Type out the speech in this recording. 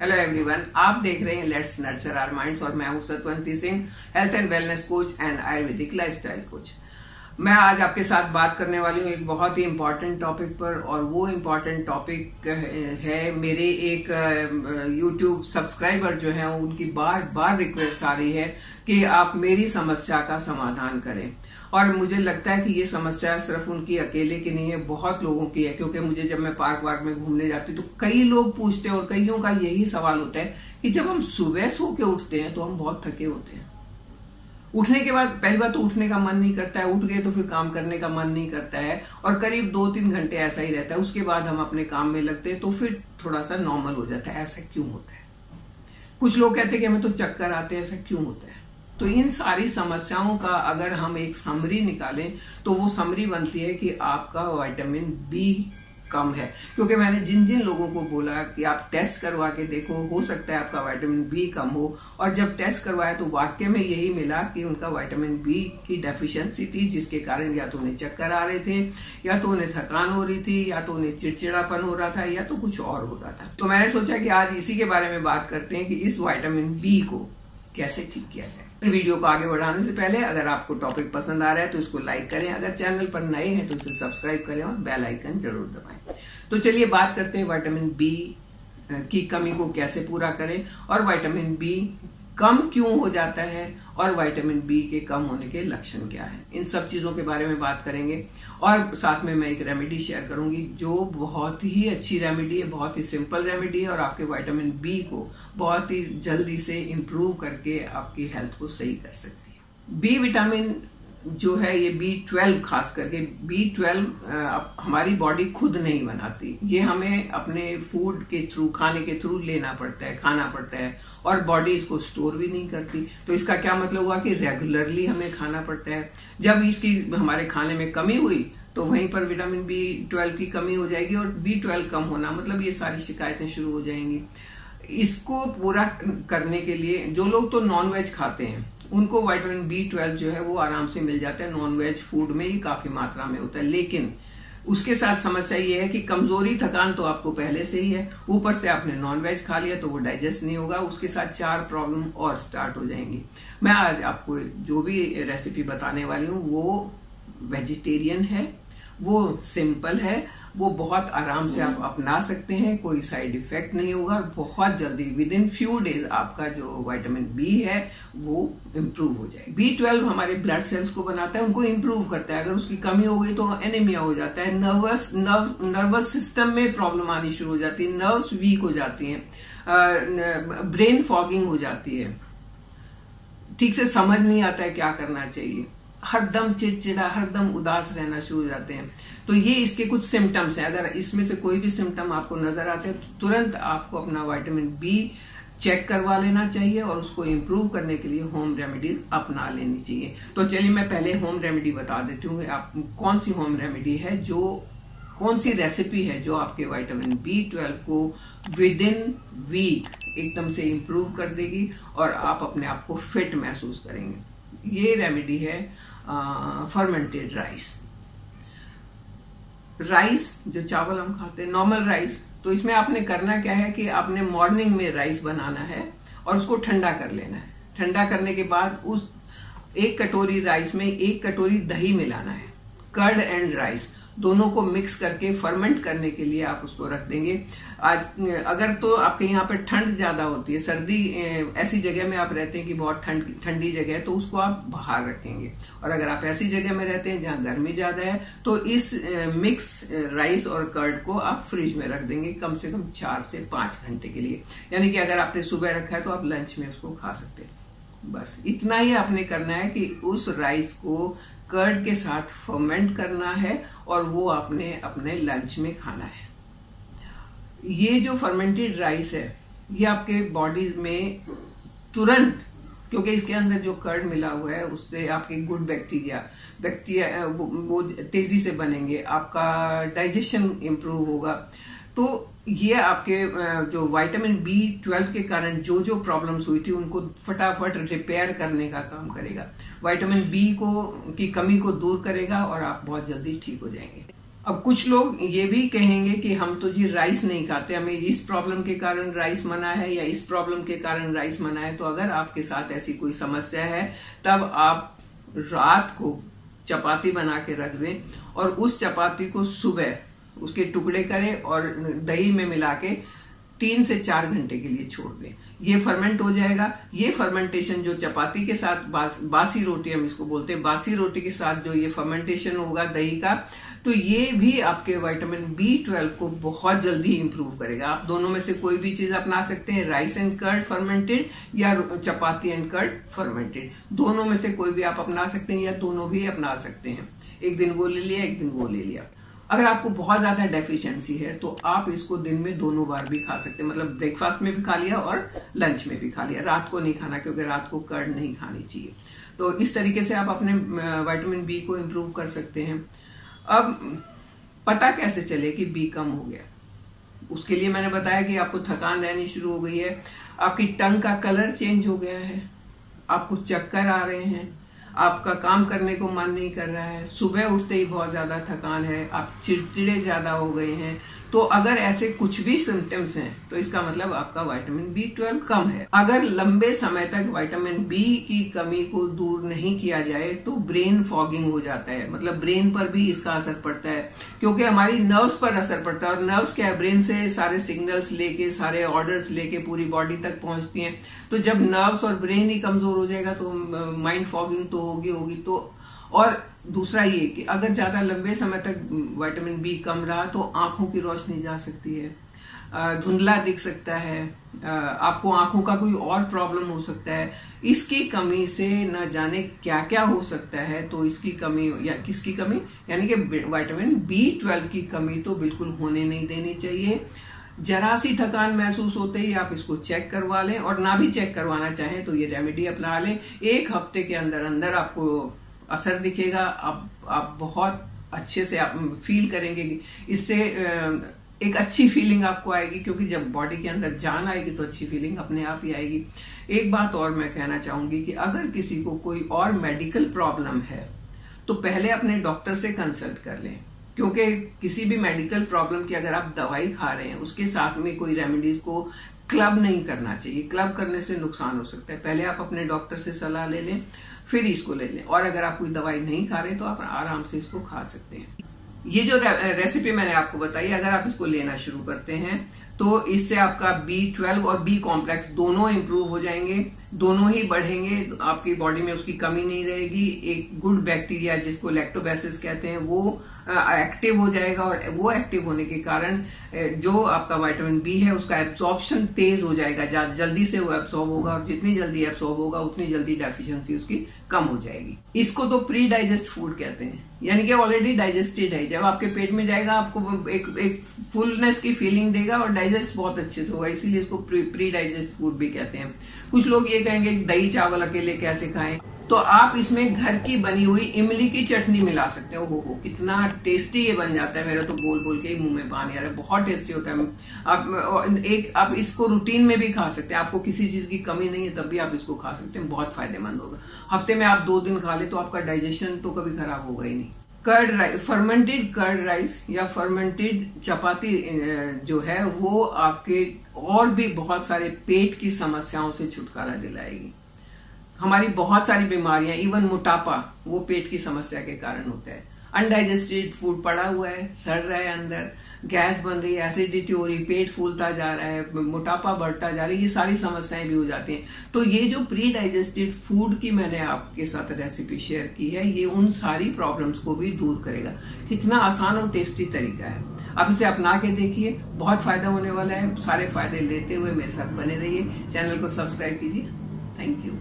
Hello everyone, आप देख रहे हैं लेट्स नर्चर आवर माइंड्स और मैं हूं Satwanti Singh, health and wellness coach and ayurvedic lifestyle coach. मैं आज आपके साथ बात करने वाली हूं एक बहुत ही इम्पोर्टेंट टॉपिक पर, और वो इम्पोर्टेंट टॉपिक है मेरे एक यूट्यूब सब्सक्राइबर जो है उनकी बार बार रिक्वेस्ट आ रही है कि आप मेरी समस्या का समाधान करें। और मुझे लगता है कि ये समस्या सिर्फ उनकी अकेले की नहीं है, बहुत लोगों की है। क्योंकि मुझे जब मैं पार्क वार्क में घूमने जाती हूँ तो कई लोग पूछते हैं और कईयों का यही सवाल होता है कि जब हम सुबह सो के उठते हैं तो हम बहुत थके होते हैं। उठने के बाद पहली बात तो उठने का मन नहीं करता है, उठ गए तो फिर काम करने का मन नहीं करता है, और करीब 2-3 घंटे ऐसा ही रहता है। उसके बाद हम अपने काम में लगते हैं तो फिर थोड़ा सा नॉर्मल हो जाता है। ऐसा क्यों होता है? कुछ लोग कहते हैं कि हमें तो चक्कर आते हैं, ऐसा क्यों होता है? तो इन सारी समस्याओं का अगर हम एक समरी निकालें तो वो समरी बनती है कि आपका विटामिन बी कम है। क्योंकि मैंने जिन जिन लोगों को बोला कि आप टेस्ट करवा के देखो, हो सकता है आपका विटामिन बी कम हो, और जब टेस्ट करवाया तो वाकई में यही मिला कि उनका विटामिन बी की डेफिशिएंसी थी, जिसके कारण या तो उन्हें चक्कर आ रहे थे, या तो उन्हें थकान हो रही थी, या तो उन्हें चिड़चिड़ापन हो रहा था, या तो कुछ और हो रहा था। तो मैंने सोचा कि आज इसी के बारे में बात करते हैं कि इस विटामिन बी को कैसे ठीक किया जाए। वीडियो को आगे बढ़ाने से पहले अगर आपको टॉपिक पसंद आ रहा है तो इसको लाइक करें, अगर चैनल पर नए हैं तो इसे सब्सक्राइब करें और बेल आइकन जरूर दबाएं। तो चलिए बात करते हैं विटामिन बी की कमी को कैसे पूरा करें, और विटामिन बी कम क्यों हो जाता है, और विटामिन बी के कम होने के लक्षण क्या हैं। इन सब चीजों के बारे में बात करेंगे, और साथ में मैं एक रेमेडी शेयर करूंगी जो बहुत ही अच्छी रेमेडी है, बहुत ही सिंपल रेमेडी है, और आपके विटामिन बी को बहुत ही जल्दी से इम्प्रूव करके आपकी हेल्थ को सही कर सकती है। बी विटामिन जो है ये B12, खास करके B12 हमारी बॉडी खुद नहीं बनाती, ये हमें अपने फूड के थ्रू, खाने के थ्रू लेना पड़ता है, खाना पड़ता है, और बॉडी इसको स्टोर भी नहीं करती। तो इसका क्या मतलब हुआ कि रेगुलरली हमें खाना पड़ता है। जब इसकी हमारे खाने में कमी हुई तो वहीं पर विटामिन B12 की कमी हो जाएगी, और B12 कम होना मतलब ये सारी शिकायतें शुरू हो जाएंगी। इसको पूरा करने के लिए जो लोग तो नॉनवेज खाते हैं उनको विटामिन B12 जो है वो आराम से मिल जाता है, नॉनवेज फूड में ही काफी मात्रा में होता है। लेकिन उसके साथ समस्या ये है कि कमजोरी, थकान तो आपको पहले से ही है, ऊपर से आपने नॉनवेज खा लिया तो वो डाइजेस्ट नहीं होगा, उसके साथ 4 प्रॉब्लम और स्टार्ट हो जाएंगी। मैं आज आपको जो भी रेसिपी बताने वाली हूँ वो वेजिटेरियन है, वो सिंपल है, वो बहुत आराम से आप अपना सकते हैं, कोई साइड इफेक्ट नहीं होगा, बहुत जल्दी विद इन फ्यू डेज आपका जो विटामिन बी है वो इम्प्रूव हो जाए। B12 हमारे ब्लड सेल्स को बनाता है, उनको इम्प्रूव करता है। अगर उसकी कमी हो गई तो एनीमिया हो जाता है, नर्वस सिस्टम में प्रॉब्लम आनी शुरू हो जाती है, नर्व्स वीक हो जाती हैं, ब्रेन फॉगिंग हो जाती है, ठीक से समझ नहीं आता है क्या करना चाहिए, हरदम चिड़चिड़ा, हरदम उदास रहना शुरू हो जाते हैं। तो ये इसके कुछ सिम्टम्स हैं। अगर इसमें से कोई भी सिम्टम आपको नजर आते हैं तो तुरंत आपको अपना विटामिन बी चेक करवा लेना चाहिए, और उसको इम्प्रूव करने के लिए होम रेमेडीज अपना लेनी चाहिए। तो चलिए मैं पहले होम रेमेडी बता देती हूँ कि आप कौन सी होम रेमेडी है, जो कौन सी रेसिपी है जो आपके विटामिन B12 को विद इन वीक एकदम से इम्प्रूव कर देगी और आप अपने आप को फिट महसूस करेंगे। ये रेमेडी है फर्मेंटेड राइस, जो चावल हम खाते हैं, नॉर्मल राइस। तो इसमें आपने करना क्या है कि आपने मॉर्निंग में राइस बनाना है और उसको ठंडा कर लेना है। ठंडा करने के बाद उस 1 कटोरी राइस में 1 कटोरी दही मिलाना है। कर्ड एंड राइस दोनों को मिक्स करके फर्मेंट करने के लिए आप उसको रख देंगे। आज अगर तो आपके यहाँ पे ठंड ज्यादा होती है, सर्दी ऐसी जगह में आप रहते हैं कि बहुत ठंडी जगह है, तो उसको आप बाहर रखेंगे। और अगर आप ऐसी जगह में रहते हैं जहाँ गर्मी ज्यादा है तो इस मिक्स राइस और कर्ड को आप फ्रिज में रख देंगे कम से कम 4 से 5 घंटे के लिए। यानी कि अगर आपने सुबह रखा है तो आप लंच में उसको खा सकते हैं। बस इतना ही आपने करना है कि उस राइस को कर्ड के साथ फर्मेंट करना है और वो आपने अपने लंच में खाना है। ये जो फर्मेंटेड राइस है ये आपके बॉडी में तुरंत, क्योंकि इसके अंदर जो कर्ड मिला हुआ है उससे आपके गुड बैक्टीरिया वो तेजी से बनेंगे, आपका डाइजेशन इम्प्रूव होगा। तो ये आपके जो विटामिन B12 के कारण जो जो प्रॉब्लम्स हुई थी उनको फटाफट रिपेयर करने का काम करेगा। विटामिन बी की कमी को दूर करेगा और आप बहुत जल्दी ठीक हो जाएंगे। अब कुछ लोग ये भी कहेंगे कि हम तो जी राइस नहीं खाते, हमें इस प्रॉब्लम के कारण राइस मना है या इस प्रॉब्लम के कारण राइस मना है। तो अगर आपके साथ ऐसी कोई समस्या है तब आप रात को चपाती बना के रख दें और उस चपाती को सुबह उसके टुकड़े करें और दही में मिला के 3 से 4 घंटे के लिए छोड़ दें। ये फर्मेंट हो जाएगा। ये फर्मेंटेशन जो चपाती के साथ बासी रोटी हम इसको बोलते हैं, बासी रोटी के साथ जो ये फर्मेंटेशन होगा दही का, तो ये भी आपके विटामिन B12 को बहुत जल्दी इंप्रूव करेगा। आप दोनों में से कोई भी चीज अपना सकते हैं, राइस एंड कर्ड फर्मेंटेड या चपाती एंड कर्ड फर्मेंटेड, दोनों में से कोई भी आप अपना सकते हैं या दोनों भी अपना सकते हैं। एक दिन वो ले लिया, एक दिन वो ले लिया। अगर आपको बहुत ज्यादा डेफिशिएंसी है तो आप इसको दिन में दोनों बार भी खा सकते हैं, मतलब ब्रेकफास्ट में भी खा लिया और लंच में भी खा लिया। रात को नहीं खाना, क्योंकि रात को कर्ड नहीं खानी चाहिए। तो इस तरीके से आप अपने विटामिन B को इम्प्रूव कर सकते हैं। अब पता कैसे चले कि B कम हो गया? उसके लिए मैंने बताया कि आपको थकान रहनी शुरू हो गई है, आपकी टंग का कलर चेंज हो गया है, आपको चक्कर आ रहे हैं, आपका काम करने को मन नहीं कर रहा है, सुबह उठते ही बहुत ज्यादा थकान है, आप चिड़चिड़े ज्यादा हो गए हैं। तो अगर ऐसे कुछ भी सिम्टम्स हैं तो इसका मतलब आपका विटामिन B12 कम है। अगर लंबे समय तक विटामिन B की कमी को दूर नहीं किया जाए तो ब्रेन फॉगिंग हो जाता है, मतलब ब्रेन पर भी इसका असर पड़ता है, क्योंकि हमारी नर्व्स पर असर पड़ता है। और नर्व्स क्या है, ब्रेन से सारे सिग्नल्स लेके, सारे ऑर्डर्स लेके पूरी बॉडी तक पहुंचती हैं। तो जब नर्व्स और ब्रेन ही कमजोर हो जाएगा तो माइंड फॉगिंग तो होगी। तो और दूसरा ये कि अगर ज्यादा लंबे समय तक विटामिन B कम रहा तो आंखों की रोशनी जा सकती है, धुंधला दिख सकता है, आपको आंखों का कोई और प्रॉब्लम हो सकता है। इसकी कमी से न जाने क्या क्या हो सकता है। तो इसकी कमी या किसकी कमी, यानी कि विटामिन B12 की कमी तो बिल्कुल होने नहीं देनी चाहिए। जरा सी थकान महसूस होते ही आप इसको चेक करवा लें, और ना भी चेक करवाना चाहें तो ये रेमेडी अपना लें। 1 हफ्ते के अंदर अंदर आपको असर दिखेगा। आप बहुत अच्छे से आप फील करेंगे, इससे एक अच्छी फीलिंग आपको आएगी, क्योंकि जब बॉडी के अंदर जान आएगी तो अच्छी फीलिंग अपने आप ही आएगी। एक बात और मैं कहना चाहूंगी कि अगर किसी को कोई और मेडिकल प्रॉब्लम है तो पहले अपने डॉक्टर से कंसल्ट कर लें, क्योंकि किसी भी मेडिकल प्रॉब्लम की अगर आप दवाई खा रहे हैं उसके साथ में कोई रेमेडीज को क्लब नहीं करना चाहिए। क्लब करने से नुकसान हो सकता है। पहले आप अपने डॉक्टर से सलाह ले लें, फिर इसको ले लें। और अगर आप कोई दवाई नहीं खा रहे तो आप आराम से इसको खा सकते हैं। ये जो रेसिपी मैंने आपको बताई, अगर आप इसको लेना शुरू करते हैं तो इससे आपका B12 और B कॉम्प्लेक्स दोनों इंप्रूव हो जाएंगे, दोनों ही बढ़ेंगे, आपकी बॉडी में उसकी कमी नहीं रहेगी। एक गुड बैक्टीरिया जिसको लैक्टोबैसिलस कहते हैं वो एक्टिव हो जाएगा, और वो एक्टिव होने के कारण जो आपका विटामिन B है उसका एब्जॉर्प्शन तेज हो जाएगा, जल्दी से वो एब्सॉर्ब होगा, और जितनी जल्दी एब्सॉर्ब होगा उतनी जल्दी डेफिशिएंसी उसकी कम हो जाएगी। इसको तो प्री डाइजेस्ट फूड कहते हैं, यानी कि ऑलरेडी डाइजेस्टेड है। जब आपके पेट में जाएगा आपको एक फुलनेस की फीलिंग देगा और डाइजेस्ट बहुत अच्छे से होगा, इसीलिए इसको प्री डाइजेस्ट फूड भी कहते हैं। कुछ लोग ये कहेंगे दही चावल अकेले कैसे खाएं, तो आप इसमें घर की बनी हुई इमली की चटनी मिला सकते हो। कितना टेस्टी ये बन जाता है, मेरा तो बोल बोल के ही मुंह में पानी आ रहा है, बहुत टेस्टी होता है। आप इसको रूटीन में भी खा सकते हैं, आपको किसी चीज की कमी नहीं है तब भी आप इसको खा सकते हैं, बहुत फायदेमंद होगा। हफ्ते में आप 2 दिन खा ले तो आपका डाइजेशन तो कभी खराब होगा ही नहीं। Curd rice, fermented curd rice या फर्मेंटेड चपाती जो है वो आपके और भी बहुत सारे पेट की समस्याओं से छुटकारा दिलाएगी। हमारी बहुत सारी बीमारियां, इवन मोटापा, वो पेट की समस्या के कारण होता है। अनडाइजेस्टेड फूड पड़ा हुआ है, सड़ रहा है अंदर, गैस बन रही है, एसिडिटी हो रही, पेट फूलता जा रहा है, मोटापा बढ़ता जा रहा है, ये सारी समस्याएं भी हो जाती हैं। तो ये जो प्री डाइजेस्टेड फूड की मैंने आपके साथ रेसिपी शेयर की है, ये उन सारी प्रॉब्लम्स को भी दूर करेगा। कितना आसान और टेस्टी तरीका है, आप इसे अपना के देखिए, बहुत फायदा होने वाला है। सारे फायदे लेते हुए मेरे साथ बने रहिए, चैनल को सब्सक्राइब कीजिए। Thank you.